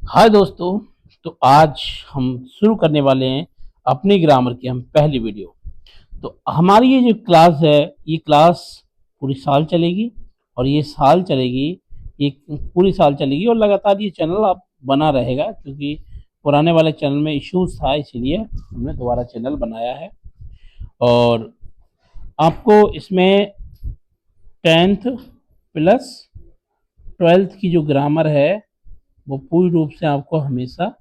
हाय दोस्तों। तो आज हम शुरू करने वाले हैं अपनी ग्रामर की हम पहली वीडियो। तो हमारी ये जो क्लास है, ये क्लास पूरी साल चलेगी और ये साल चलेगी, ये पूरी साल चलेगी और लगातार ये चैनल आप बना रहेगा, क्योंकि पुराने वाले चैनल में इश्यूज था, इसीलिए हमने दोबारा चैनल बनाया है। और आपको इसमें 10th प्लस 12th की जो ग्रामर है वो पूरी रूप से आपको हमेशा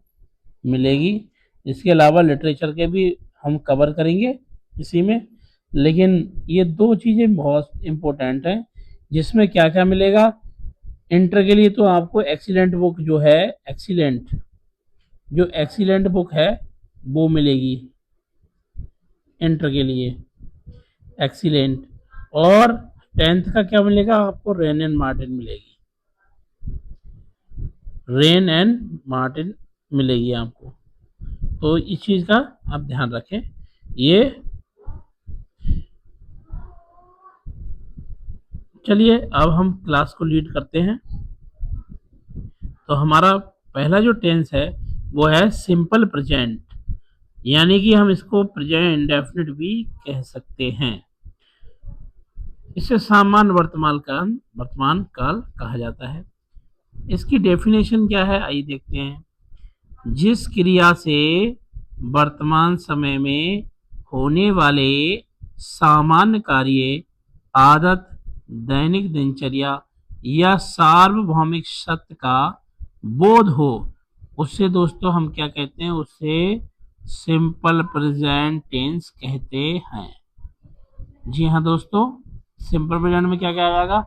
मिलेगी। इसके अलावा लिटरेचर के भी हम कवर करेंगे इसी में, लेकिन ये दो चीज़ें बहुत इम्पोर्टेंट हैं जिसमें क्या क्या मिलेगा। इंटर के लिए तो आपको एक्सीलेंट बुक जो है, एक्सीलेंट बुक है वो मिलेगी इंटर के लिए, एक्सीलेंट। और 10th का क्या मिलेगा आपको, रेन एंड मार्टिन मिलेगी, रेन एंड मार्टिन मिलेगी आपको। तो इस चीज़ का आप ध्यान रखें। ये चलिए अब हम क्लास को लीड करते हैं। तो हमारा पहला जो टेंस है वो है सिंपल प्रेजेंट, यानी कि हम इसको प्रेजेंट इंडेफिनिट भी कह सकते हैं। इसे सामान्य वर्तमान काल कहा जाता है। इसकी डेफिनेशन क्या है, आइए देखते हैं। जिस क्रिया से वर्तमान समय में होने वाले सामान्य कार्य, आदत, दैनिक दिनचर्या या सार्वभौमिक सत्य का बोध हो, उससे दोस्तों हम क्या कहते हैं, उससे सिंपल प्रेजेंट टेंस कहते हैं। जी हाँ दोस्तों, सिंपल प्रेजेंट में क्या क्या आएगा,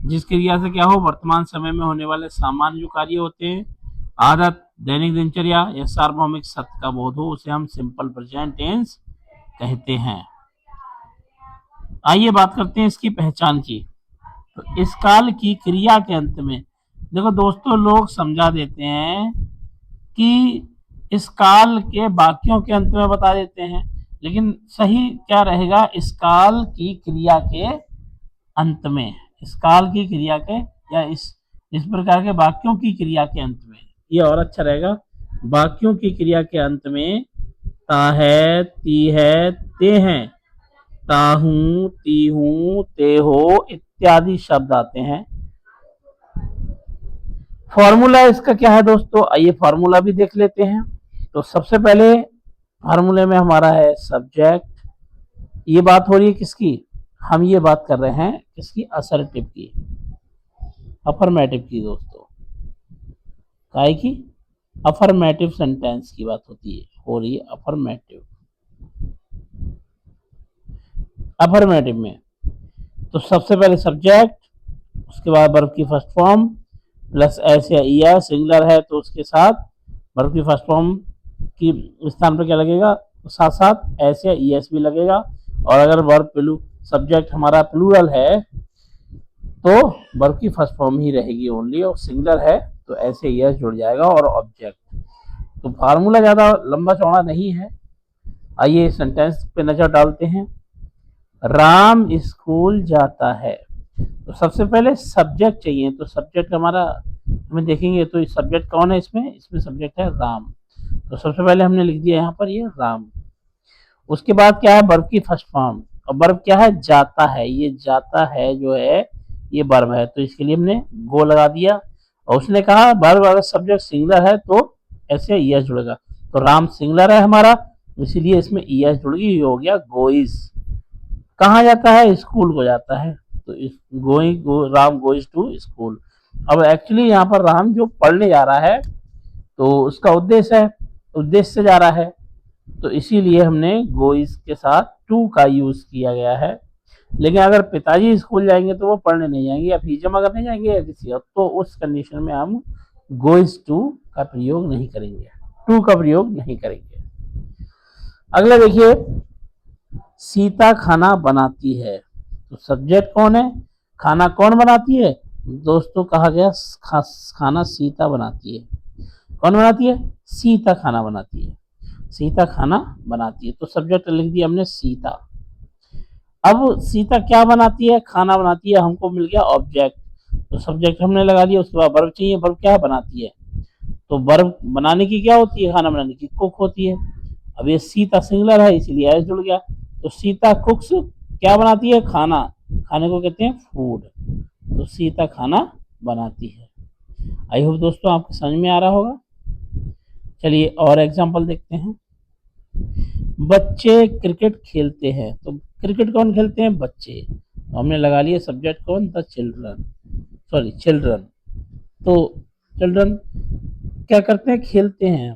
जिस क्रिया से क्या हो, वर्तमान समय में होने वाले सामान्य जो कार्य होते हैं, आदत, दैनिक दिनचर्या या सार्वभौमिक सत्य का बोध हो, उसे हम सिंपल प्रेजेंट टेंस कहते हैं। आइए बात करते हैं इसकी पहचान की। तो इस काल की क्रिया के अंत में, देखो दोस्तों, लोग समझा देते हैं कि इस काल के वाक्यों के अंत में बता देते हैं, लेकिन सही क्या रहेगा, इस काल की क्रिया के अंत में, इस काल की क्रिया के या इस प्रकार के वाक्यों की क्रिया के अंत में, ये और अच्छा रहेगा। वाक्यों की क्रिया के अंत में ता है, ती है, ते हैं, ताहू, तीहू, ते हो इत्यादि शब्द आते हैं। फॉर्मूला इसका क्या है दोस्तों, आइए फॉर्मूला भी देख लेते हैं। तो सबसे पहले फॉर्मूले में हमारा है सब्जेक्ट। ये बात हो रही है किसकी, हम ये बात कर रहे हैं किसकी, असर्टिव की, अफर्मेटिव की दोस्तों। काय की, अफर्मेटिव सेंटेंस की बात होती है, हो रही है अफर्मेटिव, अफर्मेटिव में। तो सबसे पहले सब्जेक्ट, उसके बाद वर्ब की फर्स्ट फॉर्म प्लस एस या ईएस, सिंगुलर है तो उसके साथ वर्ब की फर्स्ट फॉर्म की स्थान पर क्या लगेगा, साथ साथ एस या ईएस भी लगेगा। और अगर वर्ब सब्जेक्ट हमारा प्लूरल है तो वर्ब की फर्स्ट फॉर्म ही रहेगी ओनली, और सिंगुलर है तो ऐसे ईएस जुड़ जाएगा और ऑब्जेक्ट। तो फार्मूला ज्यादा लंबा चौड़ा नहीं है। आइए सेंटेंस पे नजर डालते हैं। राम स्कूल जाता है, तो सबसे पहले सब्जेक्ट चाहिए, तो सब्जेक्ट हमारा हमें देखेंगे, तो सब्जेक्ट कौन है इसमें, इसमें सब्जेक्ट है राम। तो सबसे पहले हमने लिख दिया यहाँ पर ये राम। उसके बाद क्या है, वर्ब की फर्स्ट फॉर्म, और वर्ब क्या है, जाता है। ये जाता है जो है ये वर्ब है, तो इसके लिए हमने गो लगा दिया। और उसने कहा वर्ब अगर सब्जेक्ट सिंगुलर है तो ऐसे ईएस जुड़ेगा, तो राम सिंगुलर है हमारा, इसीलिए इसमें ईएस जुड़ गई, हो गया गोइज। कहाँ जाता है, स्कूल को जाता है, तो राम गोइज टू स्कूल। अब एक्चुअली यहाँ पर राम जो पढ़ने जा रहा है तो उसका उद्देश्य से जा रहा है, तो इसीलिए हमने गोइज के साथ टू का यूज किया गया है। लेकिन अगर पिताजी स्कूल जाएंगे तो वो पढ़ने नहीं जाएंगे, या फीजम अगर नहीं जाएंगे या किसी और, तो उस कंडीशन में हम गोइज टू का प्रयोग नहीं करेंगे, टू का प्रयोग नहीं करेंगे। अगला देखिए, सीता खाना बनाती है, तो सब्जेक्ट कौन है, खाना कौन बनाती है दोस्तों, कहा गया खाना सीता बनाती है। कौन बनाती है, सीता खाना बनाती है, सीता खाना बनाती है, तो सब्जेक्ट लिख दिया हमने सीता। अब सीता क्या बनाती है, खाना बनाती है, हमको मिल गया ऑब्जेक्ट, तो सब्जेक्ट हमने लगा दिया। उसके बाद वर्ब चाहिए, वर्ब क्या बनाती है, तो वर्ब बनाने की क्या होती है, खाना बनाने की कुक होती है। अब ये सीता सिंगुलर है इसीलिए एस जुड़ गया, तो सीता कुक्स क्या बनाती है, खाना, खाने को कहते हैं फूड, तो सीता खाना बनाती है। आई होप दोस्तों आपको समझ में आ रहा होगा। चलिए और एग्जांपल देखते हैं। बच्चे क्रिकेट खेलते हैं, तो क्रिकेट कौन खेलते हैं, बच्चे, तो हमने लगा लिया सब्जेक्ट कौन, द चिल्ड्रन, सॉरी चिल्ड्रन, तो चिल्ड्रन क्या करते हैं, खेलते हैं,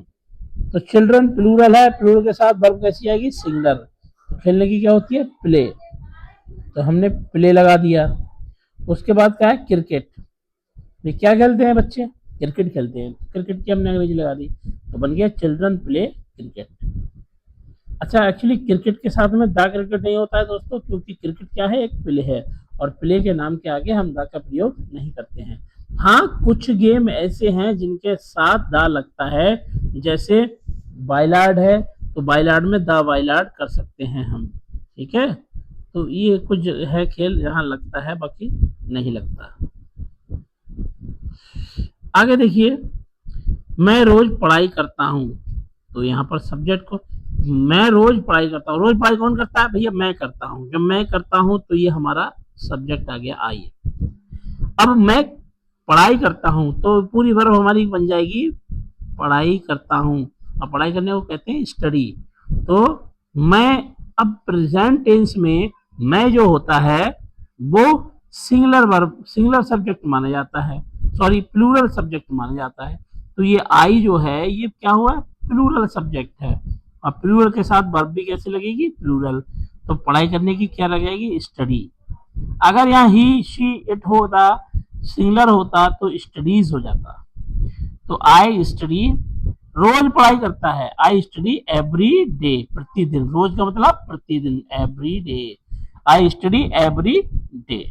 तो चिल्ड्रन प्लूरल है, प्लूरल के साथ वर्ब कैसी आएगी, सिंगुलर, तो खेलने की क्या होती है, प्ले, तो हमने प्ले लगा दिया। उसके बाद क्या है, क्रिकेट, ये क्या खेलते हैं बच्चे, क्रिकेट खेलते हैं, क्रिकेट की हमने अंग्रेजी लगा दी, तो बन गया चिल्ड्रन प्ले क्रिकेट। अच्छा एक्चुअली क्रिकेट के साथ में द क्रिकेट नहीं होता है दोस्तों, क्योंकि क्रिकेट क्या है, एक प्ले है, और प्ले के नाम के आगे हम द का प्रयोग नहीं करते हैं। हाँ कुछ गेम ऐसे हैं जिनके साथ द लगता है, जैसे बाइलार्ड है, तो बाइलार्ड में द बाइलार्ड कर सकते हैं हम, ठीक है, तो ये कुछ है खेल यहाँ लगता है, बाकी नहीं लगता। आगे देखिए, मैं रोज पढ़ाई करता हूँ, तो यहाँ पर सब्जेक्ट को, मैं रोज पढ़ाई करता हूँ, रोज पढ़ाई कौन करता है भैया, मैं करता हूँ, जब मैं करता हूँ तो ये हमारा सब्जेक्ट आ गया आई। अब मैं पढ़ाई करता हूँ तो पूरी वर्ब हमारी बन जाएगी पढ़ाई करता हूँ, और पढ़ाई करने को कहते हैं स्टडी, तो मैं, अब प्रेजेंट टेंस में मैं जो होता है वो सिंगुलर वर्ब, सिंगुलर सब्जेक्ट माना जाता है, सॉरी प्लूरल सब्जेक्ट माना जाता है, तो ये आई जो है ये क्या हुआ, प्लूरल सब्जेक्ट है, और प्लूरल के साथ वर्ब भी कैसे लगेगी, प्लूरल, तो पढ़ाई करने की क्या लगेगी, स्टडी। अगर यहाँ ही शी इट होता, सिंगुलर होता तो स्टडीज हो जाता, तो आई स्टडी, रोज पढ़ाई करता है, आई स्टडी एवरी डे, प्रतिदिन, रोज का मतलब प्रतिदिन, every day, I study every day.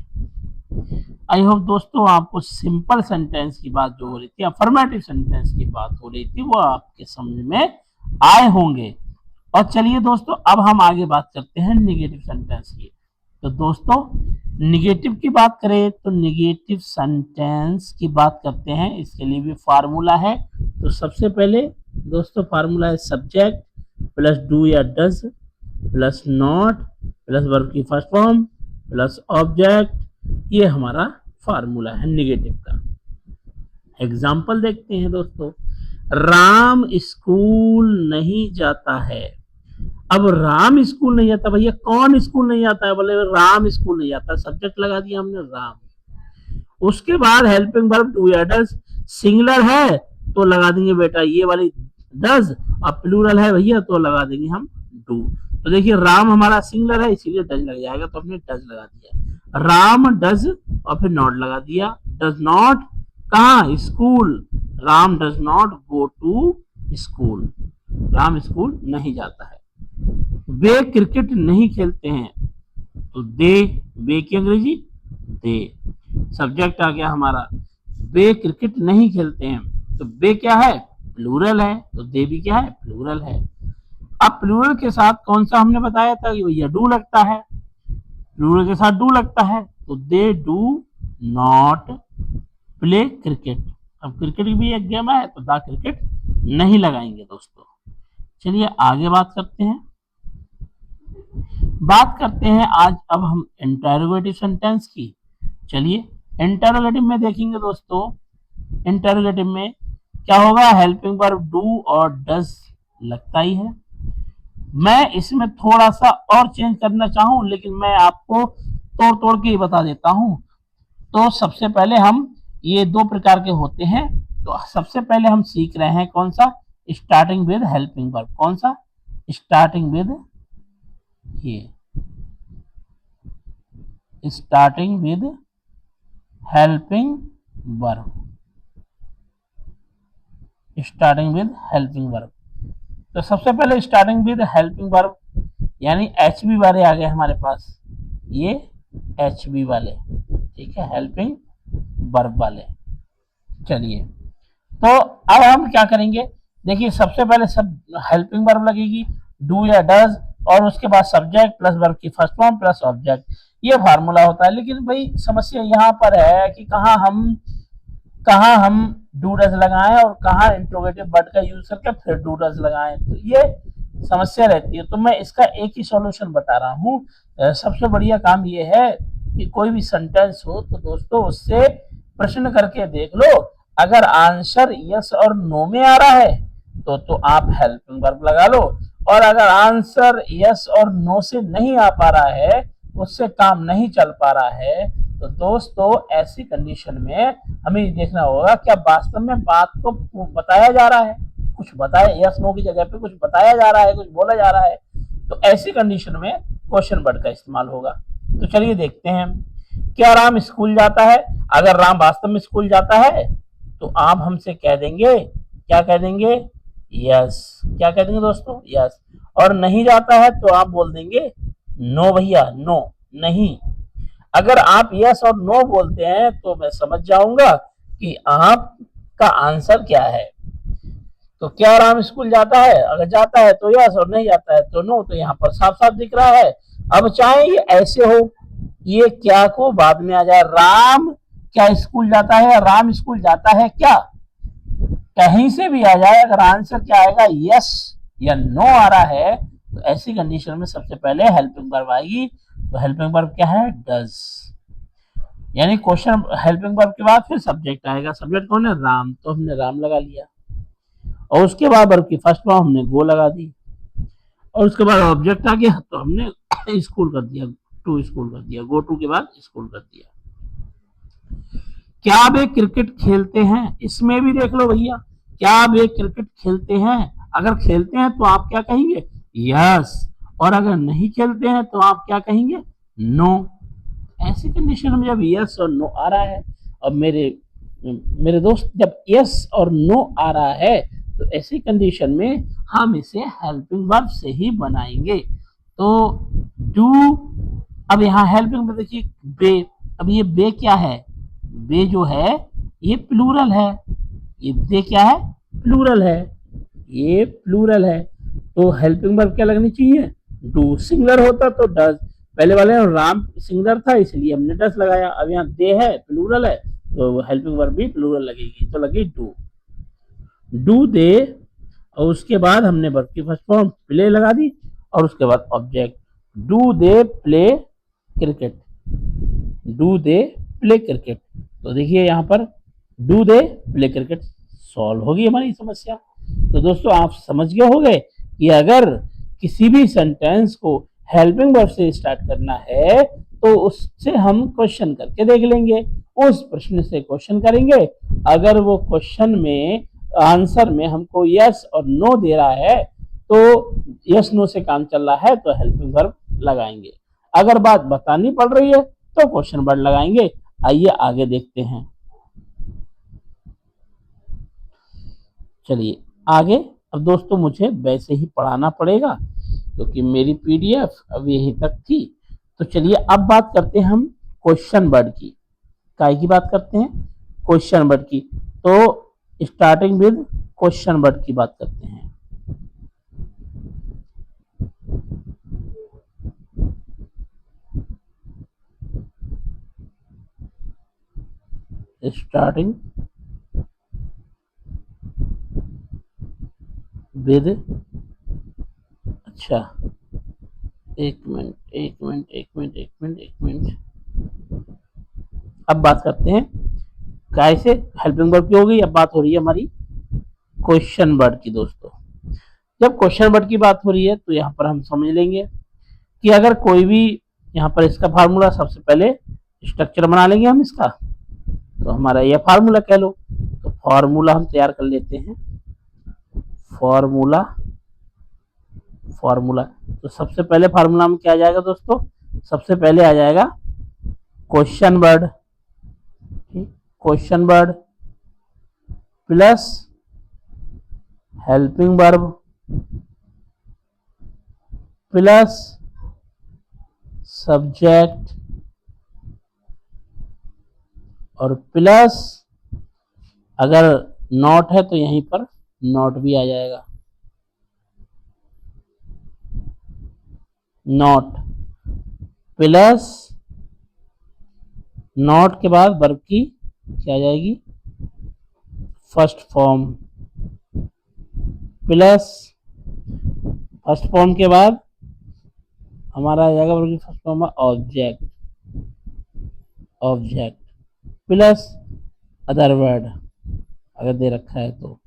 I hope दोस्तों आपको सिंपल सेंटेंस की बात जो हो रही थी, अफर्मेटिव सेंटेंस की बात हो रही थी, वो आपके समझ में आए होंगे। और चलिए दोस्तों अब हम आगे बात करते हैं निगेटिव सेंटेंस की। तो दोस्तों निगेटिव की बात करें तो निगेटिव सेंटेंस की बात करते हैं, इसके लिए भी फार्मूला है। तो सबसे पहले दोस्तों फार्मूला है सब्जेक्ट प्लस डू या does plus not plus verb की फर्स्ट फॉर्म प्लस ऑब्जेक्ट, ये हमारा फार्मूला है निगेटिव का। एग्जाम्पल देखते हैं दोस्तों, राम स्कूल नहीं जाता है, अब राम स्कूल नहीं जाता, भैया कौन स्कूल नहीं जाता है, बोले राम स्कूल नहीं जाता, सब्जेक्ट लगा दिया हमने राम, उसके बाद हेल्पिंग वर्ब डू या डज, सिंगुलर है तो लगा देंगे बेटा ये वाली डज, और प्लूरल है भैया तो लगा देंगे हम डू। तो देखिए राम हमारा सिंगुलर है इसीलिए डज लग जाएगा, तो हमने डज लगा दिया, राम डज और फिर नॉट लगा दिया, डज नॉट कहाँ, school, Ram does not go to school, Ram school नहीं जाता है। वे क्रिकेट नहीं खेलते हैं, तो दे, वे की अंग्रेजी दे, सब्जेक्ट आ गया हमारा, वे क्रिकेट नहीं खेलते हैं, तो वे क्या है, प्लूरल है, तो दे भी क्या है, प्लूरल है। अब प्लूरल के साथ कौन सा हमने बताया था कि भैया डू लगता है, प्लूरल के साथ डू लगता है, तो they do not play cricket, अब क्रिकेट भी एक गेम है तो द क्रिकेट नहीं लगाएंगे दोस्तों। चलिए आगे बात करते हैं, बात करते हैं आज अब हम इंटरोगेटिव सेंटेंस की। चलिए इंटरोगेटिव में देखेंगे दोस्तों, इंटरोगेटिव में क्या होगा, हेल्पिंग वर्ब डू और डज लगता ही है। मैं इसमें थोड़ा सा और चेंज करना चाहूं लेकिन मैं आपको तोड़ तोड़ के ही बता देता हूं। तो सबसे पहले हम, ये दो प्रकार के होते हैं, तो सबसे पहले हम सीख रहे हैं कौन सा, स्टार्टिंग विद हेल्पिंग वर्ब, कौन सा, स्टार्टिंग विद, ये starting with helping verb, starting with helping verb. तो सबसे पहले स्टार्टिंग विद हेल्पिंग वर्ब यानी एच बी वाले आ गए हमारे पास, ये एच बी वाले, ठीक है, हेल्पिंग वर्ब वाले। चलिए तो अब हम क्या करेंगे, देखिए सबसे पहले सब हेल्पिंग वर्ब लगेगी डू या डज, और उसके बाद सब्जेक्ट प्लस वर्ब की फर्स्ट फॉर्म प्लस ऑब्जेक्ट, ये फार्मूला होता है। लेकिन भाई समस्या यहाँ पर है कि कहाँ हम कहाँ हम डू डज लगाएं और कहाँ इंट्रोगेटिव वर्ड का यूज करके फिर डू डज लगाएं, तो ये समस्या रहती है। तो मैं इसका एक ही सॉल्यूशन बता रहा हूँ। सबसे बढ़िया काम ये है कि कोई भी सेंटेंस हो तो दोस्तों उससे प्रश्न करके देख लो, अगर आंसर यस और नो में आ रहा है तो आप हेल्पिंग वर्ब लगा लो, और अगर आंसर यस और नो से नहीं आ पा रहा है, उससे काम नहीं चल पा रहा है, तो दोस्तों ऐसी कंडीशन में हमें देखना होगा क्या वास्तव में बात को बताया जा रहा है, कुछ बताया यस नो की जगह पे कुछ बताया जा रहा है, कुछ बोला जा रहा है। तो ऐसी कंडीशन में क्वेश्चन वर्ड का इस्तेमाल होगा। तो चलिए देखते हैं, क्या राम स्कूल जाता है? अगर राम वास्तव में स्कूल जाता है तो आप हमसे कह देंगे, क्या कह देंगे? यस। क्या कह देंगे दोस्तों? यस। और नहीं जाता है तो आप बोल देंगे नो भैया, नो, नहीं। अगर आप यस और नो बोलते हैं तो मैं समझ जाऊंगा कि आपका आंसर क्या है। तो क्या राम स्कूल जाता है? अगर जाता है तो यस और नहीं जाता है तो नो, तो यहाँ पर साफ साफ दिख रहा है। अब चाहे ये ऐसे हो, ये क्या को बाद में आ जाए, राम क्या स्कूल जाता है, राम स्कूल जाता है क्या, कहीं से भी आ जाए, अगर आंसर क्या आएगा यस या नो आ रहा है, तो ऐसी कंडीशन में सबसे पहले हेल्पिंग वर्ब आएगी। तो हेल्पिंग वर्ब क्या है? डज। यानी क्वेश्चन हेल्पिंग वर्ब के बाद फिर सब्जेक्ट आएगा। सब्जेक्ट कौन है? राम, तो हमने राम लगा लिया, और उसके बाद वर्ब की फर्स्ट फॉर्म हमने गो लगा दी, और उसके बाद ऑब्जेक्ट आ गया तो हमने स्कूल कर दिया, टू स्कूल कर दिया, गो टू के बाद स्कूल कर दिया। क्या वे क्रिकेट खेलते हैं? इसमें भी देख लो भैया, क्या वे क्रिकेट खेलते हैं? अगर खेलते हैं तो आप क्या कहेंगे? यस। और अगर नहीं खेलते हैं तो आप क्या कहेंगे? नो। ऐसी कंडीशन में जब यस और नो आ रहा है, अब मेरे मेरे दोस्त जब यस और नो आ रहा है तो ऐसी कंडीशन में हम इसे हेल्पिंग वर्ब से ही बनाएंगे। तो डू, अब यहाँ हेल्पिंग में देखिए बे, अब ये बे क्या है? बे जो है ये प्लूरल है, ये बे क्या है? प्लूरल है, ये प्लूरल है। तो हेल्पिंग वर्ब क्या लगनी चाहिए? डू। सिंगुलर होता तो डज, पहले वाले राम सिंगुलर था इसलिए हमने डज लगाया, अब यहाँ दे है प्लूरल है तो हेल्पिंग वर्ब भी प्लूरल लगेगी, तो लगी डू। डू दे, और उसके बाद हमने वर्ब की फर्स्ट फॉर्म प्ले लगा दी, और उसके बाद object. Do they play cricket, do they play cricket. तो देखिए यहाँ पर do they play cricket solve होगी हमारी समस्या। तो दोस्तों आप समझ गए होंगे कि अगर किसी भी सेंटेंस को हेल्पिंग वर्ब से स्टार्ट करना है तो उससे हम क्वेश्चन करके देख लेंगे, उस प्रश्न से क्वेश्चन करेंगे, अगर वो क्वेश्चन में आंसर में हमको यस और नो दे रहा है तो यस नो से काम चल रहा है तो हेल्पिंग वर्ब लगाएंगे, अगर बात बतानी पड़ रही है तो क्वेश्चन वर्ड लगाएंगे। आइए आगे देखते हैं। चलिए आगे, अब दोस्तों मुझे वैसे ही पढ़ाना पड़ेगा क्योंकि मेरी पीडीएफ अब यहीं तक थी। तो चलिए अब बात करते हैं हम क्वेश्चन वर्ड की। काय की बात करते हैं? क्वेश्चन वर्ड की। तो स्टार्टिंग विद क्वेश्चन वर्ड की बात करते हैं। स्टार्टिंग विद, अच्छा एक मिनट एक मिनट एक मिनट एक मिनट एक मिनट, अब बात करते हैं काय से हेल्पिंग वर्ब की हो गई, अब बात हो रही है हमारी क्वेश्चन वर्ड की। दोस्तों जब क्वेश्चन वर्ड की बात हो रही है तो यहाँ पर हम समझ लेंगे कि अगर कोई भी, यहाँ पर इसका फार्मूला सबसे पहले स्ट्रक्चर बना लेंगे हम इसका, तो हमारा यह फार्मूला कह लो। तो फार्मूला हम तैयार कर लेते हैं, फार्मूला, फार्मूला। तो सबसे पहले फार्मूला में क्या आ जाएगा दोस्तों? सबसे पहले आ जाएगा question word, question word plus helping verb plus subject और प्लस, अगर नॉट है तो यहीं पर नॉट भी आ जाएगा, नॉट प्लस, नॉट के बाद वर्ब की क्या आ जाएगी? First form plus first form के बाद हमारा आ जाएगा वर्ब की first form object, object plus other word अगर दे रखा है तो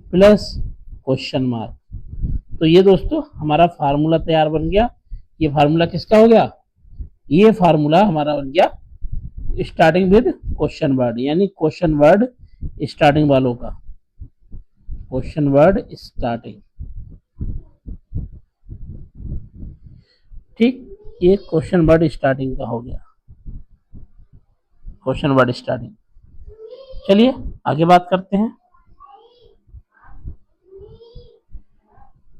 प्लस क्वेश्चन मार्क। तो ये दोस्तों हमारा फार्मूला तैयार बन गया। ये फार्मूला किसका हो गया? ये फार्मूला हमारा बन गया स्टार्टिंग विद क्वेश्चन वर्ड, यानी क्वेश्चन वर्ड स्टार्टिंग वालों का, क्वेश्चन वर्ड स्टार्टिंग। ठीक, ये क्वेश्चन वर्ड स्टार्टिंग का हो गया, क्वेश्चन वर्ड स्टार्टिंग। चलिए आगे बात करते हैं।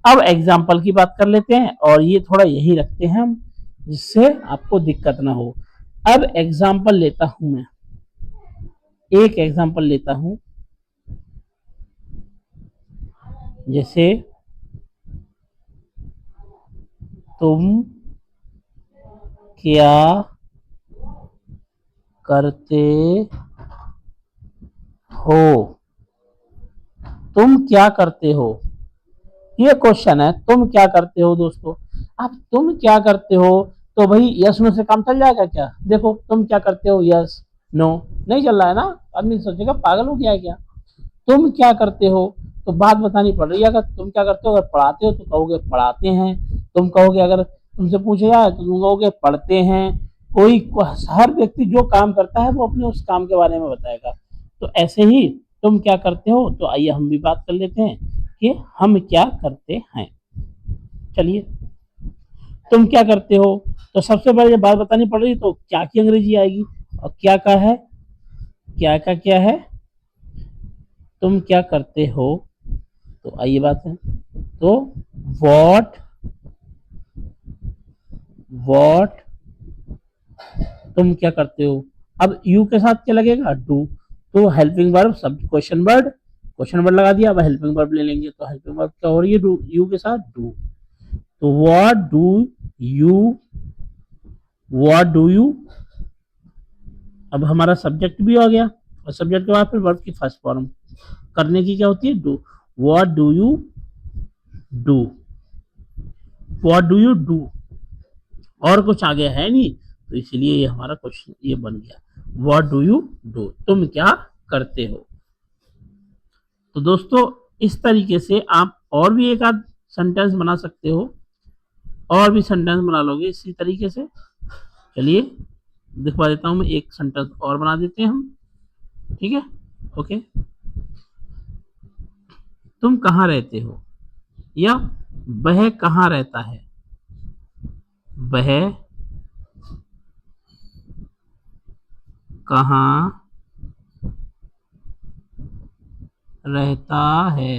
अब एग्जाम्पल की बात कर लेते हैं और ये थोड़ा यही रखते हैं हम जिससे आपको दिक्कत ना हो। अब एग्जाम्पल लेता हूं मैं, एक एग्जाम्पल लेता हूं, जैसे तुम क्या करते हो, तुम क्या करते हो, ये क्वेश्चन है, तुम क्या करते हो दोस्तों। अब तुम क्या करते हो तो भाई यस नो से काम चल जाएगा क्या? देखो तुम क्या करते हो, यस नो नहीं चल रहा है ना, आदमी सोचेगा पागल हो गया है क्या। तुम क्या करते हो तो बात बतानी पड़ रही है। अगर तुम क्या करते हो, अगर पढ़ाते हो तो कहोगे पढ़ाते हैं, तुम कहोगे, अगर तुमसे पूछे जाए तो तुम कहोगे पढ़ते हैं। कोई हर व्यक्ति जो काम करता है वो अपने उस काम के बारे में बताएगा। तो ऐसे ही तुम क्या करते हो, तो आइए हम भी बात कर लेते हैं कि हम क्या करते हैं। चलिए तुम क्या करते हो, तो सबसे पहले जब बात बतानी पड़ रही तो क्या की अंग्रेजी आएगी, और क्या का है, क्या का क्या है, तुम क्या करते हो। तो आइए बात है, तो व्हाट, व्हाट तुम क्या करते हो। अब यू के साथ क्या लगेगा, डू, तो हेल्पिंग वर्ब सब क्वेश्चन वर्ड, क्वेश्चन वर्ड लगा दिया। अब हेल्पिंग वर्ब ले लेंगे, तो हेल्पिंग वर्ब क्या हो रही है, डू, यू के साथ डू। तो what do you, what do you. अब हमारा सब्जेक्ट भी आ गया, और सब्जेक्ट के बाद फिर वर्ब की फर्स्ट फॉर्म करने की क्या होती है, do. What do you do, what do you do, और कुछ आगे है नहीं, तो इसलिए ये हमारा क्वेश्चन ये बन गया, व्हाट डू यू डू, तुम क्या करते हो। तो दोस्तों इस तरीके से आप और भी एक आध सेंटेंस बना सकते हो, और भी सेंटेंस बना लोगे इसी तरीके से। चलिए दिखवा देता हूं मैं, एक सेंटेंस और बना देते हैं हम, ठीक है, ओके। तुम कहाँ रहते हो, या वह कहाँ रहता है, वह कहाँ रहता है,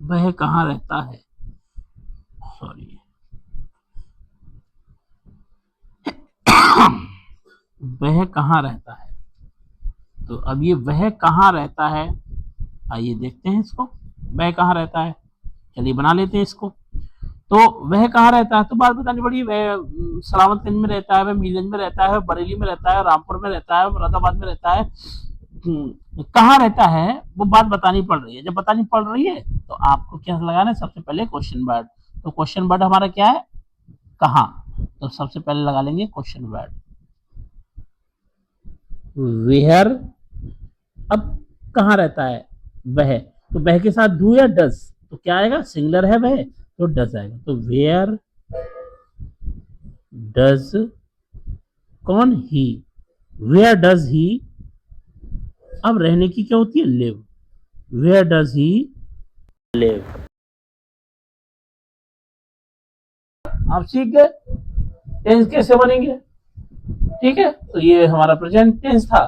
वह कहाँ रहता है, सॉरी, वह कहाँ रहता है। तो अब ये वह कहाँ रहता है, आइए देखते हैं इसको, वह कहाँ रहता है। चलिए बना लेते हैं इसको। तो वह कहाँ रहता है, तो बात बतानी पड़ी, वह सलामतगंज में रहता है, वह मीरगंज में रहता है, बरेली में रहता है, रामपुर में रहता है, मुरादाबाद में रहता है, कहाँ रहता है वो बात बतानी पड़ रही है। जब बतानी पड़ रही है तो आपको क्या लगाना है, सबसे पहले क्वेश्चन वर्ड। तो क्वेश्चन वर्ड हमारा क्या है, कहाँ, तो सबसे पहले लगा लेंगे क्वेश्चन वर्ड वेयर। अब कहाँ रहता है वह, तो वह के साथ डू या डज, तो क्या आएगा, सिंगुलर है वह तो डज आएगा। तो वेयर डज, कौन, ही, वेयर डज ही। अब रहने की क्या होती है, live, where does he live. आप सीख गए टेंस कैसे बनेंगे, ठीक है। तो ये हमारा प्रेजेंट टेंस था,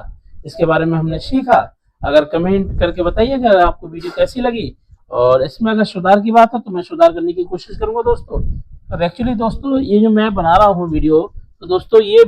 इसके बारे में हमने सीखा। अगर कमेंट करके बताइएगा आपको वीडियो कैसी लगी, और इसमें अगर सुधार की बात है तो मैं सुधार करने की कोशिश करूंगा दोस्तों। अब एक्चुअली दोस्तों ये जो मैं बना रहा हूँ वीडियो, तो दोस्तों ये